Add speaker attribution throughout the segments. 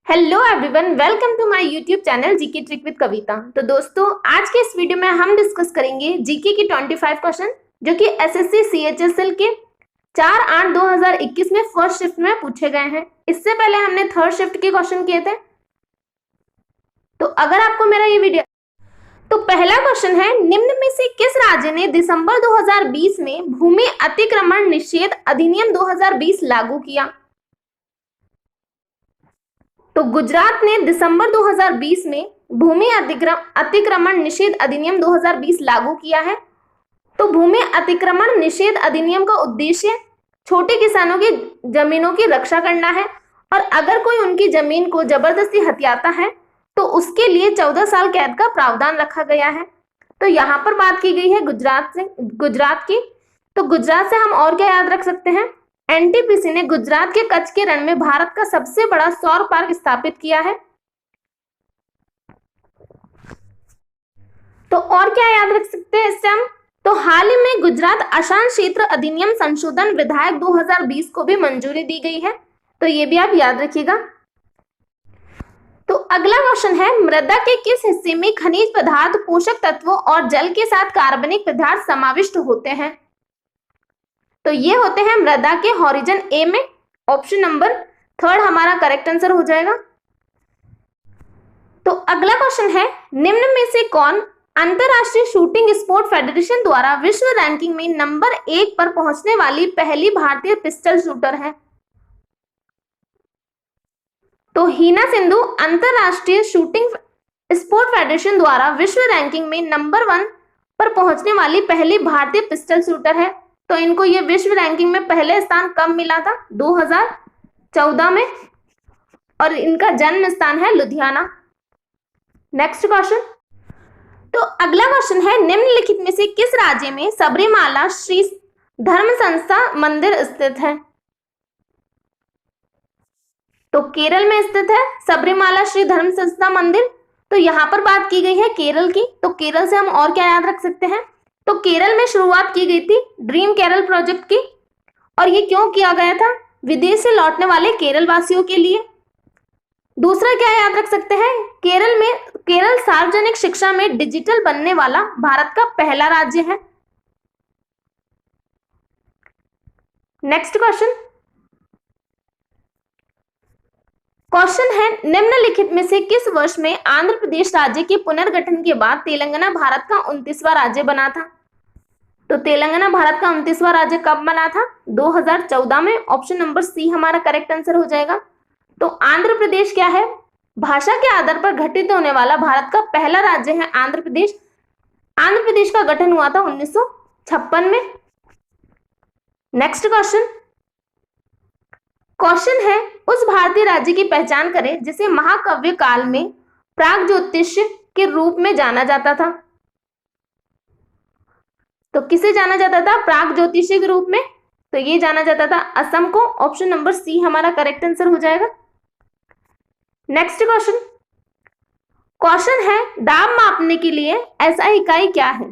Speaker 1: Hello everyone, welcome to my YouTube channel GK trick with Kavita. तो दोस्तों, आज के इस वीडियो में हम डिस्कस करेंगे जीके की 25 क्वेश्चन जो कि एसएससी सीएचएसएल के 4/8/2021 में फर्स्ट शिफ्ट में पूछे गए हैं। इससे पहले हमने थर्ड शिफ्ट के क्वेश्चन किए थे। तो अगर आपको मेरा ये वीडियो तो पहला क्वेश्चन है, निम्न में से किस राज्य ने दिसंबर 2020 में भूमि अतिक्रमण निषेध अधिनियम 2020 लागू किया? तो गुजरात ने दिसंबर 2020 में भूमि अतिक्रमण निषेध अधिनियम 2020 लागू किया है। तो भूमि अतिक्रमण निषेध अधिनियम का उद्देश्य छोटे किसानों की जमीनों की रक्षा करना है और अगर कोई उनकी जमीन को जबरदस्ती हथियाता है तो उसके लिए 14 साल कैद का प्रावधान रखा गया है। तो यहाँ पर बात की गई है गुजरात की। तो गुजरात से हम और क्या याद रख सकते हैं? एनटीपीसी ने गुजरात के कच्छ के रण में भारत का सबसे बड़ा सौर पार्क स्थापित किया है। तो और क्या याद रख सकते हैं इससे हम? तो हाल ही में गुजरात अशांत क्षेत्र अधिनियम संशोधन विधेयक 2020 को भी मंजूरी दी गई है। तो ये भी आप याद रखिएगा। तो अगला क्वेश्चन है, मृदा के किस हिस्से में खनिज पदार्थ, पोषक तत्वों और जल के साथ कार्बनिक पदार्थ समाविष्ट होते हैं? तो ये होते हैं मृदा के हॉरिजन ए में। ऑप्शन नंबर 3 हमारा करेक्ट आंसर हो जाएगा। तो अगला क्वेश्चन है, निम्न में से कौन अंतरराष्ट्रीय शूटिंग स्पोर्ट फेडरेशन द्वारा विश्व रैंकिंग में नंबर 1 पर पहुंचने वाली पहली भारतीय पिस्टल शूटर है? तो हीना सिंधु अंतरराष्ट्रीय शूटिंग स्पोर्ट फेडरेशन द्वारा विश्व रैंकिंग में नंबर 1 पर पहुंचने वाली पहली भारतीय पिस्टल शूटर है। तो इनको ये विश्व रैंकिंग में पहले स्थान कब मिला था? 2014 में, और इनका जन्म स्थान है लुधियाना। Next question. तो अगला क्वेश्चन है, निम्नलिखित में से किस राज्य में सबरीमाला श्री धर्म संस्था मंदिर स्थित है? तो केरल में स्थित है सबरीमाला श्री धर्म संस्था मंदिर। तो यहाँ पर बात की गई है केरल की। तो केरल से हम और क्या याद रख सकते हैं? तो केरल में शुरुआत की गई थी ड्रीम केरल प्रोजेक्ट की, और ये क्यों किया गया था? विदेश से लौटने वाले केरल वासियों के लिए। दूसरा क्या याद रख सकते हैं? केरल सार्वजनिक शिक्षा में डिजिटल बनने वाला भारत का पहला राज्य है। नेक्स्ट क्वेश्चन है, निम्नलिखित में से किस वर्ष में आंध्र प्रदेश राज्य के पुनर्गठन के बाद तेलंगाना भारत का 29वां राज्य बना था? तो तेलंगाना भारत का 29वां राज्य कब बना था? 2014 में। ऑप्शन नंबर सी हमारा करेक्ट आंसर हो जाएगा। तो आंध्र प्रदेश क्या है? भाषा के आधार पर गठित होने वाला भारत का पहला राज्य है आंध्र प्रदेश। आंध्र प्रदेश का गठन हुआ था 1956 में। नेक्स्ट क्वेश्चन है, उस भारतीय राज्य की पहचान करें जिसे महाकाव्य काल में प्राग ज्योतिष के रूप में जाना जाता था। तो किसे जाना जाता था प्राग ज्योतिषी के रूप में? तो ये जाना जाता था असम को। ऑप्शन नंबर सी हमारा करेक्ट आंसर हो जाएगा। नेक्स्ट क्वेश्चन है, दाब मापने के लिए ऐसा इकाई क्या है?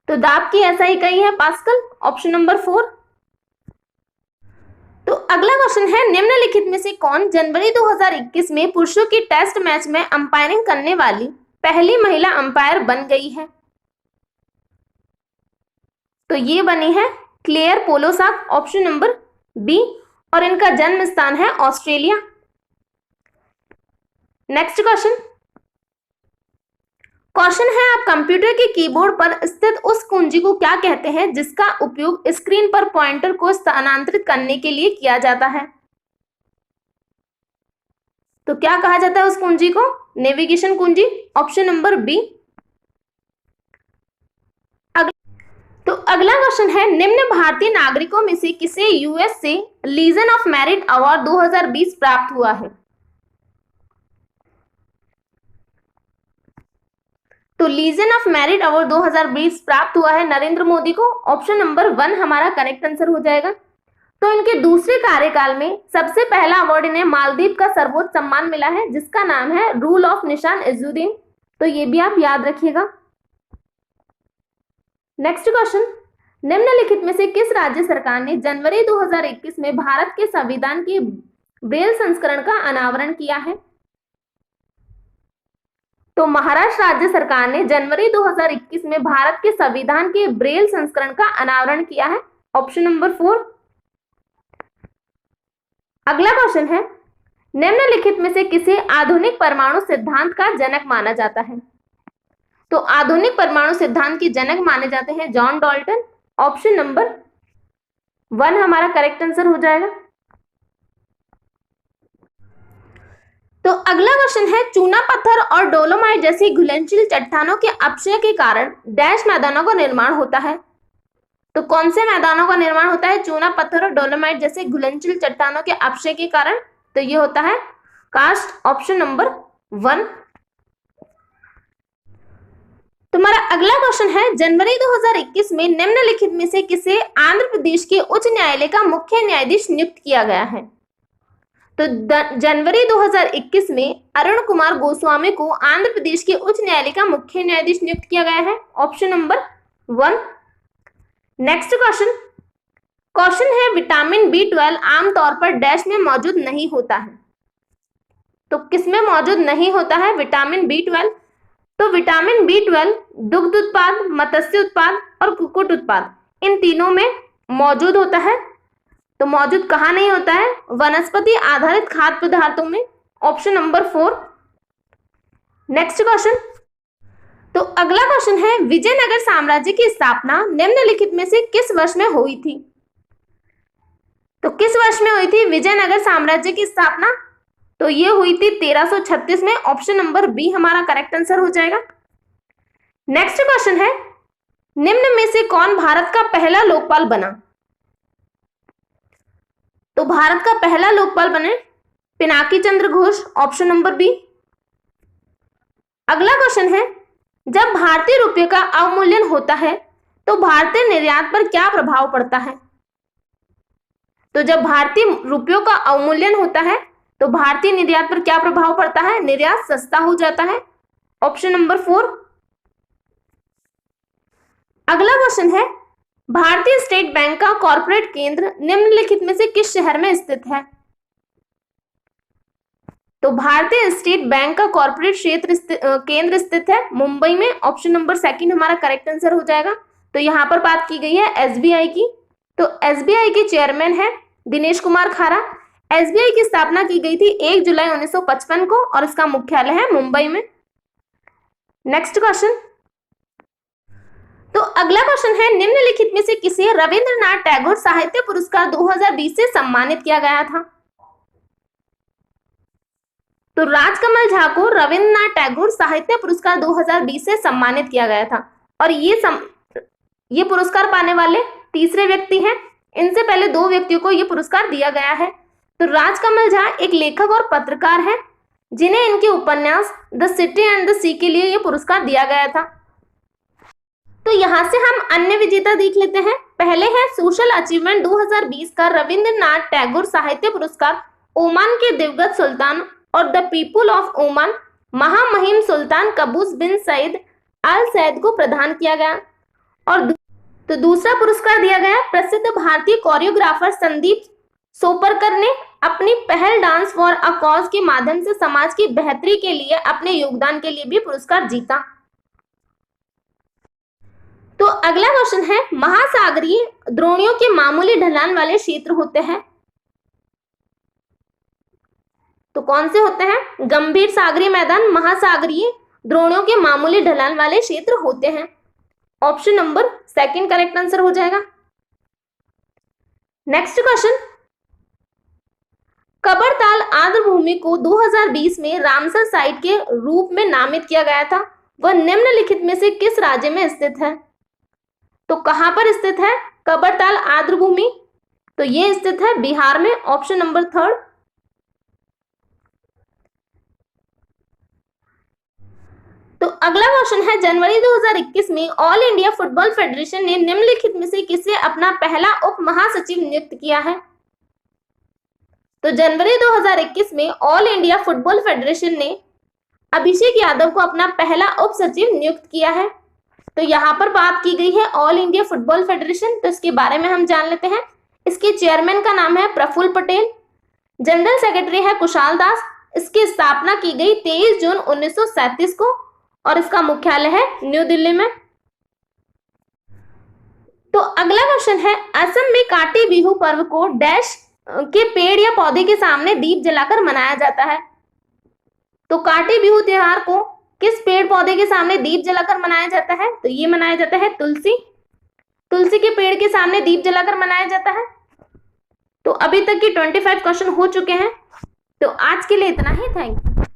Speaker 1: तो दाब की ऐसा इकाई है पास्कल। Option number 4। तो अगला क्वेश्चन है, निम्नलिखित में से कौन जनवरी 2021 में पुरुषों की टेस्ट मैच में अंपायरिंग करने वाली पहली महिला अंपायर बन गई है? तो ये बनी है क्लेयर पोलोसाक। ऑप्शन नंबर बी, और इनका जन्म स्थान है ऑस्ट्रेलिया। नेक्स्ट क्वेश्चन है, आप कंप्यूटर के कीबोर्ड पर स्थित उस कुंजी को क्या कहते हैं जिसका उपयोग स्क्रीन पर पॉइंटर को स्थानांतरित करने के लिए किया जाता है? तो क्या कहा जाता है उस कुंजी को? नेविगेशन कुंजी। Option number B. तो अगला क्वेश्चन है, निम्न भारतीय नागरिकों में से किसे यूएस से लीजन ऑफ मेरिट अवार्ड 2020 प्राप्त हुआ है? तो लीजन ऑफ मेरिट अवार्ड 2020 प्राप्त हुआ है नरेंद्र मोदी को। ऑप्शन नंबर 1 हमारा करेक्ट आंसर हो जाएगा। तो इनके दूसरे कार्यकाल में सबसे पहला अवार्ड इन्हें मालदीव का सर्वोच्च सम्मान मिला है जिसका नाम है रूल ऑफ निशान इजुद्दीन। तो ये भी आप याद रखिएगा। नेक्स्ट क्वेश्चन, निम्नलिखित में से किस राज्य सरकार ने जनवरी 2021 में भारत के संविधान की ब्रेल संस्करण का अनावरण किया है? तो महाराष्ट्र राज्य सरकार ने जनवरी 2021 में भारत के संविधान के ब्रेल संस्करण का अनावरण किया है। Option number 4। अगला क्वेश्चन है, निम्नलिखित में से किसे आधुनिक परमाणु सिद्धांत का जनक माना जाता है? तो आधुनिक परमाणु सिद्धांत के जनक माने जाते हैं जॉन डाल्टन। ऑप्शन नंबर 1 हमारा करेक्ट आंसर हो जाएगा। तो अगला क्वेश्चन है, चूना पत्थर और डोलोमाइट जैसी घुलनशील चट्टानों के अपक्षय के कारण डैश मैदानों का निर्माण होता है? तो कौन से मैदानों का निर्माण होता है चूना पत्थर और डोलोमाइट जैसे घुलनशील चट्टानों के अपक्षय के कारण? तो ये होता है कास्ट। Option number 1। तुम्हारा अगला क्वेश्चन है, जनवरी 2021 में निम्नलिखित में से किसे आंध्र प्रदेश के उच्च न्यायालय का मुख्य न्यायाधीश नियुक्त किया गया है? तो जनवरी 2021 में अरुण कुमार गोस्वामी को आंध्र प्रदेश के उच्च न्यायालय का मुख्य न्यायाधीश नियुक्त किया गया है। Option number 1। नेक्स्ट क्वेश्चन है, विटामिन B12 आमतौर पर डैश में मौजूद नहीं होता है? तो किसमें मौजूद नहीं होता है विटामिन B12? तो विटामिन B12 दुग्ध उत्पाद, मत्स्य उत्पाद और कुक्कुट उत्पाद, इन तीनों में मौजूद होता है। तो मौजूद कहाँ नहीं होता है? वनस्पति आधारित खाद्य पदार्थों में। Option number 4। नेक्स्ट क्वेश्चन, तो अगला क्वेश्चन है, विजयनगर साम्राज्य की स्थापना निम्नलिखित में से किस वर्ष में हुई थी? तो किस वर्ष में हुई थी विजयनगर साम्राज्य की स्थापना? तो ये हुई थी 1336 में। ऑप्शन नंबर बी हमारा करेक्ट आंसर हो जाएगा। नेक्स्ट क्वेश्चन है, निम्न में से कौन भारत का पहला लोकपाल बना? तो भारत का पहला लोकपाल बने Pinaki Chandra Ghosh. Option number B. अगला क्वेश्चन है, जब भारतीय रुपये का अवमूल्यन होता है तो भारतीय निर्यात पर क्या प्रभाव पड़ता है? तो जब भारतीय रुपयों का अवमूल्यन होता है तो भारतीय निर्यात पर क्या प्रभाव पड़ता है? निर्यात सस्ता हो जाता है। Option number 4। अगला क्वेश्चन है, भारतीय स्टेट बैंक का कॉर्पोरेट केंद्र निम्नलिखित में से किस शहर में स्थित है? तो भारतीय स्टेट बैंक का कॉर्पोरेट केंद्र स्थित है मुंबई में। ऑप्शन नंबर 2 हमारा करेक्ट आंसर हो जाएगा। तो यहाँ पर बात की गई है SBI की। तो SBI के चेयरमैन है दिनेश कुमार खारा। SBI की स्थापना की गई थी 1 जुलाई 1955 को और इसका मुख्यालय है मुंबई में। नेक्स्ट क्वेश्चन, तो अगला क्वेश्चन है, निम्नलिखित में से किसे रविंद्रनाथ टैगोर साहित्य पुरस्कार 2020 से सम्मानित किया गया था? तो राजकमल झा को रविंद्रनाथ टैगोर साहित्य पुरस्कार 2020 से सम्मानित किया गया था और ये पुरस्कार पाने वाले तीसरे व्यक्ति हैं। इनसे पहले 2 व्यक्तियों को ये पुरस्कार दिया गया है। तो राजकमल झा एक लेखक और पत्रकार हैं जिन्हें इनके उपन्यास द सिटी एंड द सी के लिए ये पुरस्कार दिया गया था। तो यहां से हम अन्य विजेता देख लेते हैं। पहले है सोशल अचीवमेंट 2020 का रविंद्रनाथ टैगोर साहित्य पुरस्कार ओमान के दिवंगत सुल्तान और द पीपुल ऑफ ओमान महामहिम सुल्तान कबूस बिन सईद अल सैद को प्रदान किया गया। और तो दूसरा पुरस्कार दिया गया प्रसिद्ध भारतीय कोरियोग्राफर संदीप सोपरकर ने अपनी पहल डांस फॉर अ कॉज के माध्यम से समाज की बेहतरी के लिए अपने योगदान के लिए भी पुरस्कार जीता। तो अगला क्वेश्चन है, महासागरीय द्रोणियों के मामूली ढलान वाले क्षेत्र होते हैं। तो कौन से होते हैं? गंभीर सागरीय मैदान महासागरीय द्रोणियों के मामूली ढलान वाले क्षेत्र होते हैं। ऑप्शन नंबर 2 करेक्ट आंसर हो जाएगा। नेक्स्ट क्वेश्चन, कबरताल आर्द्र भूमि को 2020 में रामसर साइट के रूप में नामित किया गया था। वह निम्नलिखित में से किस राज्य में स्थित है? तो कहां पर स्थित है कबरताल आर्द्र भूमि? तो ये स्थित है बिहार में। Option number 3। तो अगला क्वेश्चन है, जनवरी 2021 में ऑल इंडिया फुटबॉल फेडरेशन ने निम्नलिखित में से किसे अपना पहला उप महासचिव नियुक्त किया है? तो जनवरी 2021 में ऑल इंडिया फुटबॉल फेडरेशन ने अभिषेक यादव को अपना पहला उप सचिव नियुक्त किया है। तो यहाँ पर बात की गई है ऑल इंडिया फुटबॉल फेडरेशन, तो इसके बारे में हम जान लेते हैं। इसके चेयरमैन का नाम है प्रफुल्ल पटेल। जनरल सेक्रेटरी है कुशाल दास। इसकी स्थापना की गई 23 जून 1937 को और इसका मुख्यालय है न्यू दिल्ली में। तो अगला क्वेश्चन है, असम में काटी बिहू पर्व को डैश के पेड़ या पौधे के सामने दीप जलाकर मनाया जाता है। तो काटी बिहू त्योहार को किस पेड़ पौधे के सामने दीप जलाकर मनाया जाता है? तो ये मनाया जाता है तुलसी के पेड़ के सामने दीप जलाकर मनाया जाता है। तो अभी तक की 25 क्वेश्चन हो चुके हैं। तो आज के लिए इतना ही। Thank you.